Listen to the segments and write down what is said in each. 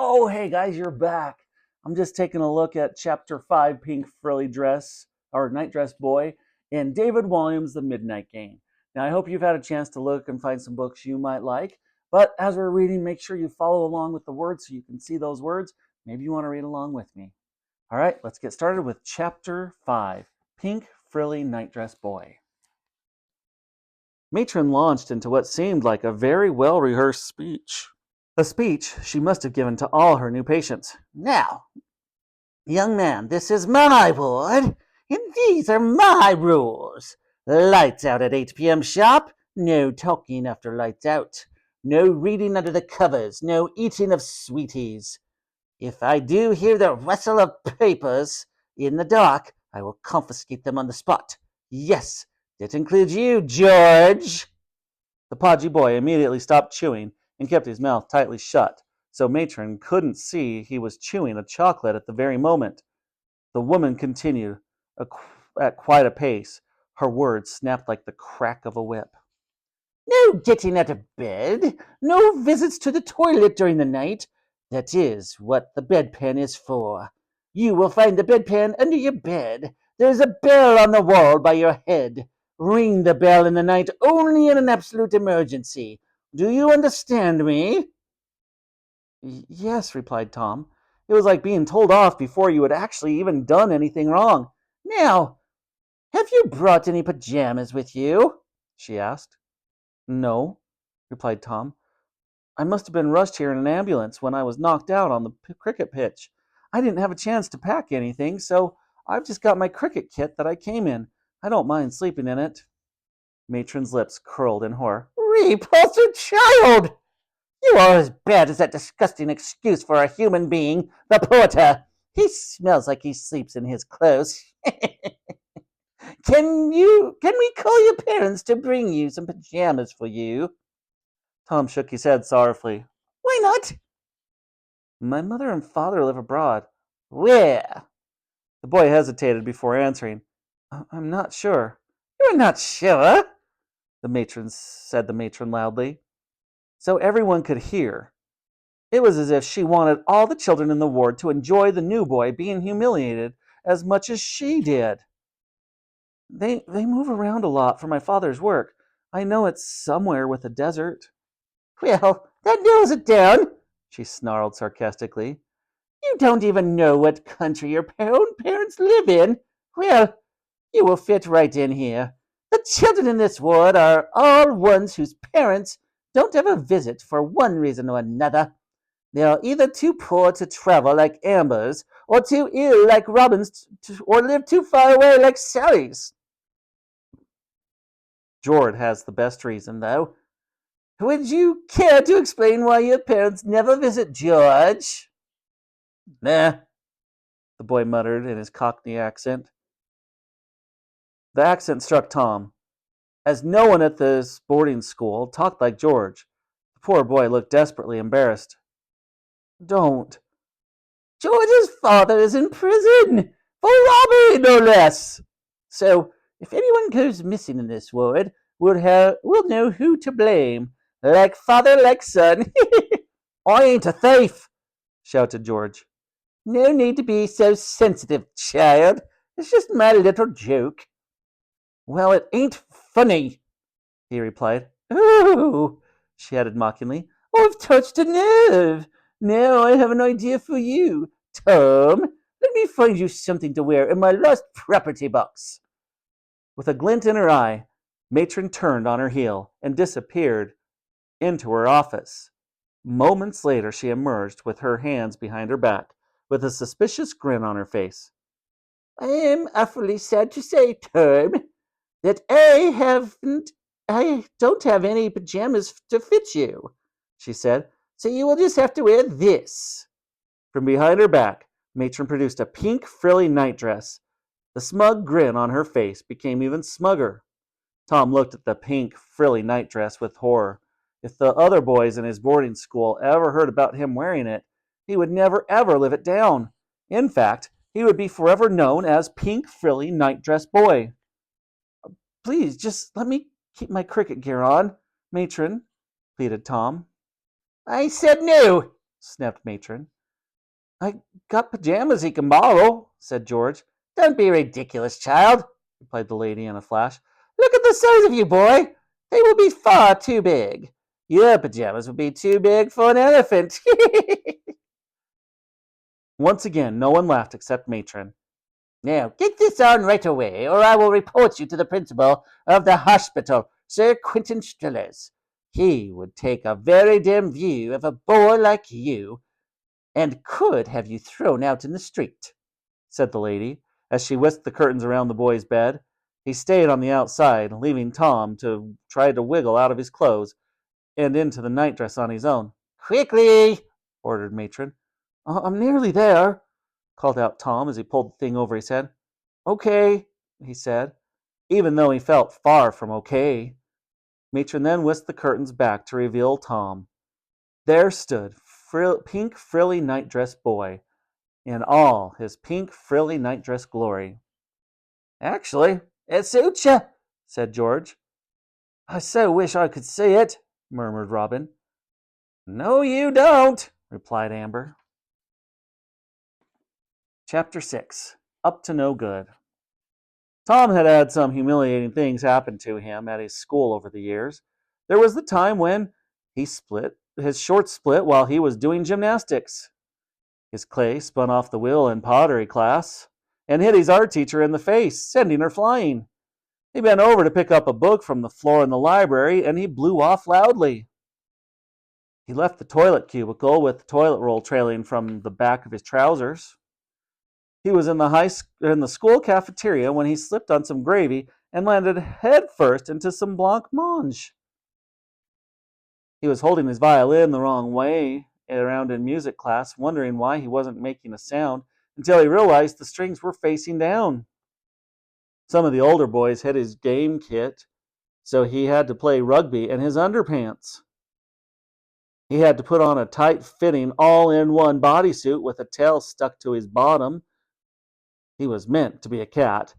Oh, hey guys, you're back. I'm just taking a look at Chapter 5, Pink Frilly Dress, or Nightdress Boy, in David Walliams' The Midnight Game. Now, I hope you've had a chance to look and find some books you might like, but as we're reading, make sure you follow along with the words so you can see those words. Maybe you want to read along with me. All right, let's get started with Chapter 5, Pink Frilly Nightdress Boy. Matron launched into what seemed like a very well-rehearsed speech. A speech she must have given to all her new patients. Now, young man, this is my ward, and these are my rules. Lights out at 8 p.m. sharp, no talking after lights out, no reading under the covers, no eating of sweeties. If I do hear the rustle of papers in the dark, I will confiscate them on the spot. Yes, that includes you, George. The podgy boy immediately stopped chewing and kept his mouth tightly shut, so Matron couldn't see he was chewing a chocolate at the very moment. The woman continued at quite a pace. Her words snapped like the crack of a whip. No getting out of bed, no visits to the toilet during the night. That is what the bedpan is for. You will find the bedpan under your bed. There's a bell on the wall by your head. Ring the bell in the night only in an absolute emergency. Do you understand me? Yes, replied Tom. It was like being told off before you had actually even done anything wrong. Now, have you brought any pajamas with you? She asked. No, replied Tom. I must have been rushed here in an ambulance when I was knocked out on the cricket pitch. I didn't have a chance to pack anything, so I've just got my cricket kit that I came in. I don't mind sleeping in it. Matron's lips curled in horror. Repulsive child! You are as bad as that disgusting excuse for a human being, the porter. He smells like he sleeps in his clothes. Can we call your parents to bring you some pajamas for you? Tom shook his head sorrowfully. Why not? My mother and father live abroad. Where? The boy hesitated before answering. I'm not sure. You're not sure? Said the matron loudly, so everyone could hear. It was as if she wanted all the children in the ward to enjoy the new boy being humiliated as much as she did. They move around a lot for my father's work. I know it's somewhere with a desert. Well, that narrows it down, she snarled sarcastically. You don't even know what country your own parents live in. Well, you will fit right in here. The children in this ward are all ones whose parents don't ever visit for one reason or another. They are either too poor to travel like Amber's, or too ill like Robin's, or live too far away like Sally's. George has the best reason, though. Would you care to explain why your parents never visit George? Nah, the boy muttered in his Cockney accent. The accent struck Tom, as no one at this boarding school talked like George. The poor boy looked desperately embarrassed. Don't. George's father is in prison for robbery, no less. So, if anyone goes missing in this ward, we'll know who to blame. Like father, like son. I ain't a thief, shouted George. No need to be so sensitive, child. It's just my little joke. Well, it ain't funny, he replied. Oh, she added mockingly. I've touched a nerve. Now I have an idea for you. Tom, let me find you something to wear in my lost property box. With a glint in her eye, Matron turned on her heel and disappeared into her office. Moments later, she emerged with her hands behind her back, with a suspicious grin on her face. I am awfully sad to say, Tom, that I don't have any pajamas to fit you, she said, so you will just have to wear this. From behind her back, Matron produced a pink, frilly nightdress. The smug grin on her face became even smugger. Tom looked at the pink, frilly nightdress with horror. If the other boys in his boarding school ever heard about him wearing it, he would never ever live it down. In fact, he would be forever known as Pink Frilly Nightdress Boy. Please, just let me keep my cricket gear on, Matron, pleaded Tom. I said no, snapped Matron. I got pajamas he can borrow, said George. Don't be ridiculous, child, replied the lady in a flash. Look at the size of you, boy. They will be far too big. Your pajamas would be too big for an elephant. Once again, no one laughed except Matron. Now, get this on right away, or I will report you to the principal of the hospital, Sir Quentin Strillers. He would take a very dim view of a boy like you, and could have you thrown out in the street, said the lady, as she whisked the curtains around the boy's bed. He stayed on the outside, leaving Tom to try to wiggle out of his clothes and into the nightdress on his own. Quickly, ordered Matron. I'm nearly there, called out Tom as he pulled the thing over his head. Okay, he said, even though he felt far from okay. Matron then whisked the curtains back to reveal Tom. There stood pink frilly nightdress boy in all his pink frilly nightdress glory. Actually, it suits you, said George. I so wish I could see it, murmured Robin. No, you don't, replied Amber. Chapter 6. Up to No Good. Tom had had some humiliating things happen to him at his school over the years. There was the time when his short split while he was doing gymnastics. His clay spun off the wheel in pottery class and hit his art teacher in the face, sending her flying. He bent over to pick up a book from the floor in the library, and he blew off loudly. He left the toilet cubicle with the toilet roll trailing from the back of his trousers. He was in the school cafeteria when he slipped on some gravy and landed headfirst into some blancmange. He was holding his violin the wrong way around in music class, wondering why he wasn't making a sound, until he realized the strings were facing down. Some of the older boys had his game kit, so he had to play rugby in his underpants. He had to put on a tight-fitting, all-in-one bodysuit with a tail stuck to his bottom. He was meant to be a cat.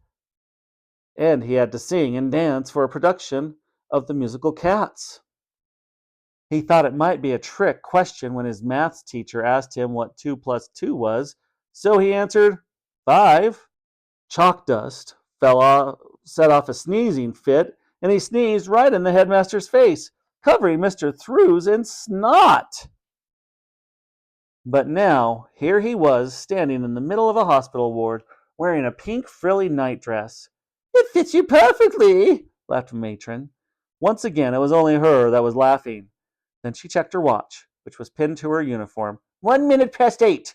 And he had to sing and dance for a production of the musical Cats. He thought it might be a trick question when his maths teacher asked him what 2 plus 2 was, so he answered, 5. Chalk dust set off a sneezing fit, and he sneezed right in the headmaster's face, covering Mr. Threws in snot. But now, here he was, standing in the middle of a hospital ward, wearing a pink frilly nightdress. It fits you perfectly, laughed Matron. Once again, it was only her that was laughing. Then she checked her watch, which was pinned to her uniform. 1 minute past 8.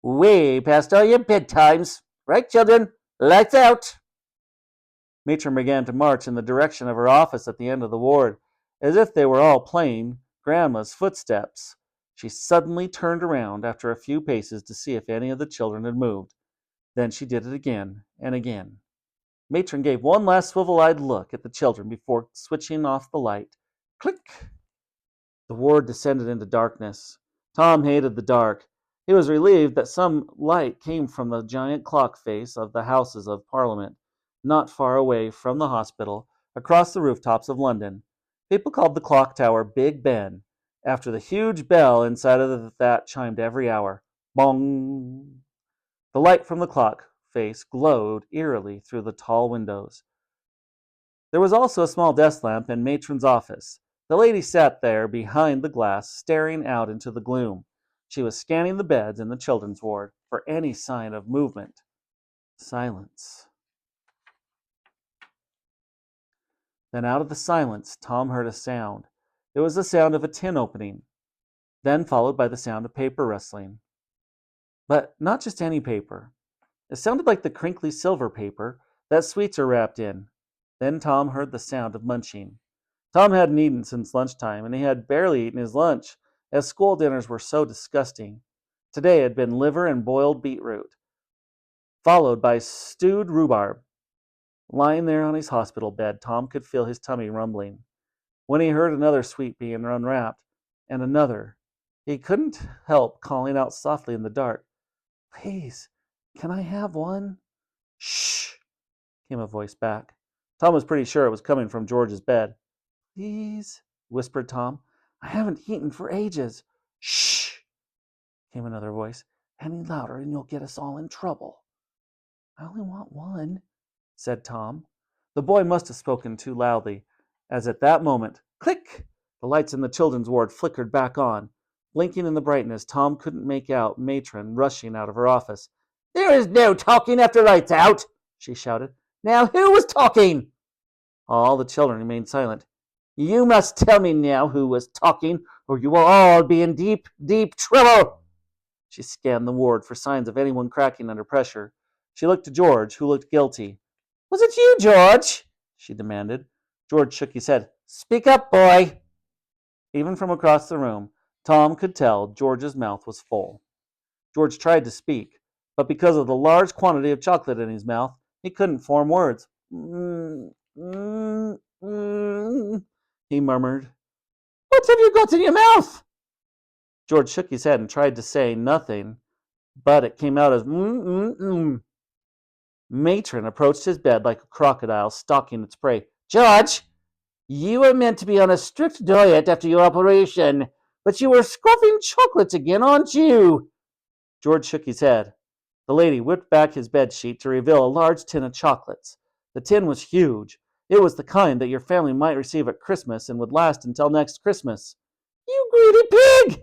Way past all your bedtimes. Right, children? Lights out. Matron began to march in the direction of her office at the end of the ward, as if they were all playing Grandma's footsteps. She suddenly turned around after a few paces to see if any of the children had moved. Then she did it again and again. Matron gave one last swivel-eyed look at the children before switching off the light. Click! The ward descended into darkness. Tom hated the dark. He was relieved that some light came from the giant clock face of the Houses of Parliament, not far away from the hospital, across the rooftops of London. People called the clock tower Big Ben, after the huge bell inside of that chimed every hour. Bong! The light from the clock face glowed eerily through the tall windows. There was also a small desk lamp in Matron's office. The lady sat there behind the glass, staring out into the gloom. She was scanning the beds in the children's ward for any sign of movement. Silence. Then out of the silence, Tom heard a sound. It was the sound of a tin opening, then followed by the sound of paper rustling. But not just any paper. It sounded like the crinkly silver paper that sweets are wrapped in. Then Tom heard the sound of munching. Tom hadn't eaten since lunchtime, and he had barely eaten his lunch, as school dinners were so disgusting. Today had been liver and boiled beetroot, followed by stewed rhubarb. Lying there on his hospital bed, Tom could feel his tummy rumbling. When he heard another sweet being unwrapped, and another, he couldn't help calling out softly in the dark, "Please, can I have one?" "Shh!" came a voice back. Tom was pretty sure it was coming from George's bed. "Please," whispered Tom. "I haven't eaten for ages." "Shh!" came another voice. Any louder and you'll get us all in trouble. I only want one, said Tom. The boy must have spoken too loudly, as at that moment, click, the lights in the children's ward flickered back on. Blinking in the brightness, Tom couldn't make out Matron rushing out of her office. There is no talking after lights out, she shouted. Now who was talking? All the children remained silent. You must tell me now who was talking, or you will all be in deep, deep trouble. She scanned the ward for signs of anyone cracking under pressure. She looked to George, who looked guilty. Was it you, George? She demanded. George shook his head. Speak up, boy. Even from across the room, Tom could tell George's mouth was full. George tried to speak, but because of the large quantity of chocolate in his mouth, he couldn't form words. He murmured. What have you got in your mouth? George shook his head and tried to say nothing, but it came out as Matron approached his bed like a crocodile stalking its prey. George, you were meant to be on a strict diet after your operation, but you were scoffing chocolates again, aren't you? George shook his head. The lady whipped back his bed sheet to reveal a large tin of chocolates. The tin was huge. It was the kind that your family might receive at Christmas and would last until next Christmas. You greedy pig,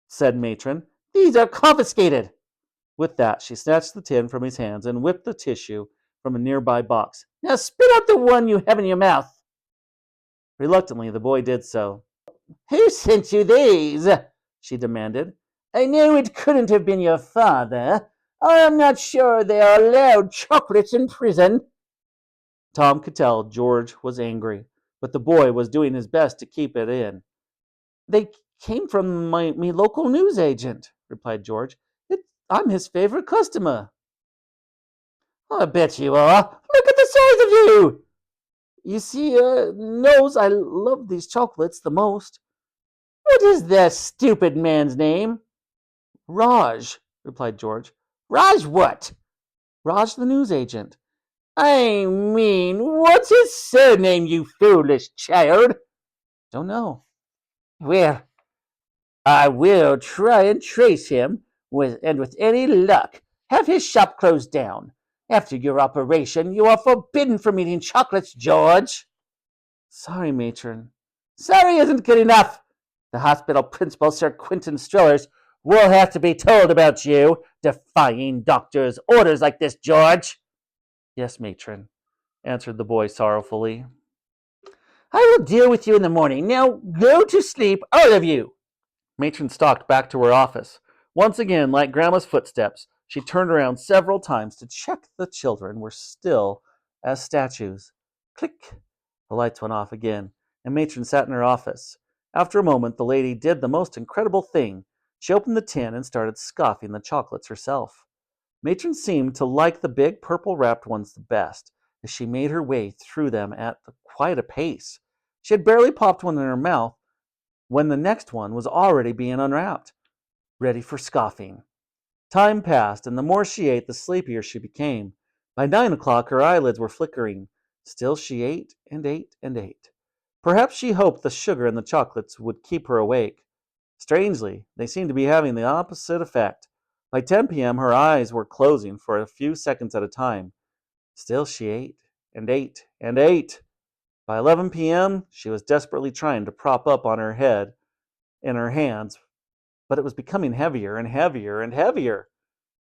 said Matron. These are confiscated. With that, she snatched the tin from his hands and whipped the tissue from a nearby box. Now spit out the one you have in your mouth. Reluctantly, the boy did so. Who sent you these? She demanded. I know it couldn't have been your father. I am not sure they are allowed chocolates in prison. Tom could tell George was angry, but the boy was doing his best to keep it in. They came from me local news agent, replied George. I'm his favorite customer. I bet you are. Look at the size of you. You see, knows I love these chocolates the most. What is that stupid man's name? Raj, replied George. Raj what? Raj the news agent. I mean, what's his surname, you foolish child? Don't know. Well, I will try and trace him, with any luck, have his shop closed down. After your operation, you are forbidden from eating chocolates, George. Sorry, Matron. Sorry isn't good enough. The hospital principal, Sir Quentin Strillers, will have to be told about you, defying doctors' orders like this, George. Yes, Matron, answered the boy sorrowfully. I will deal with you in the morning. Now go to sleep, all of you. Matron stalked back to her office. Once again, like Grandma's footsteps, she turned around several times to check the children were still as statues. Click! The lights went off again, and Matron sat in her office. After a moment, the lady did the most incredible thing. She opened the tin and started scoffing the chocolates herself. Matron seemed to like the big purple-wrapped ones the best, as she made her way through them at quite a pace. She had barely popped one in her mouth when the next one was already being unwrapped, ready for scoffing. Time passed, and the more she ate, the sleepier she became. By 9 o'clock, her eyelids were flickering. Still she ate and ate and ate. Perhaps she hoped the sugar in the chocolates would keep her awake. Strangely, they seemed to be having the opposite effect. By 10 p.m., her eyes were closing for a few seconds at a time. Still she ate and ate and ate. By 11 p.m., she was desperately trying to prop up on her head in her hands, but it was becoming heavier and heavier and heavier.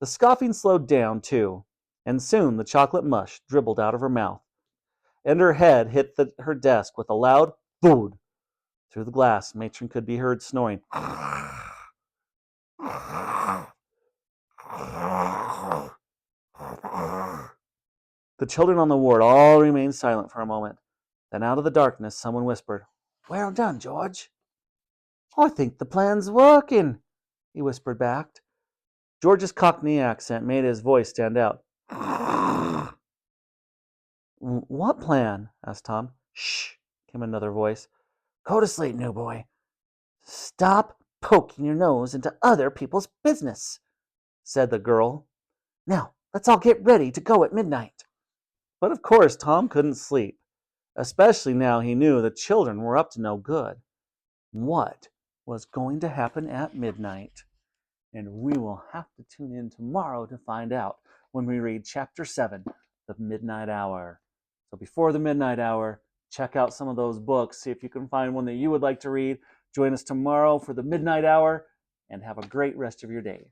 The scoffing slowed down, too, and soon the chocolate mush dribbled out of her mouth, and her head hit her desk with a loud thud. Through the glass, Matron could be heard snoring. The children on the ward all remained silent for a moment. Then out of the darkness, someone whispered, Well done, George. I think the plan's working, he whispered back. George's Cockney accent made his voice stand out. What plan? Asked Tom. Shh, came another voice. Go to sleep, new boy. Stop poking your nose into other people's business, said the girl. Now, let's all get ready to go at midnight. But of course, Tom couldn't sleep, especially now he knew the children were up to no good. What was going to happen at midnight? And we will have to tune in tomorrow to find out when we read Chapter 7, The Midnight Hour. So before the midnight hour, check out some of those books. See if you can find one that you would like to read. Join us tomorrow for the midnight hour, and have a great rest of your day.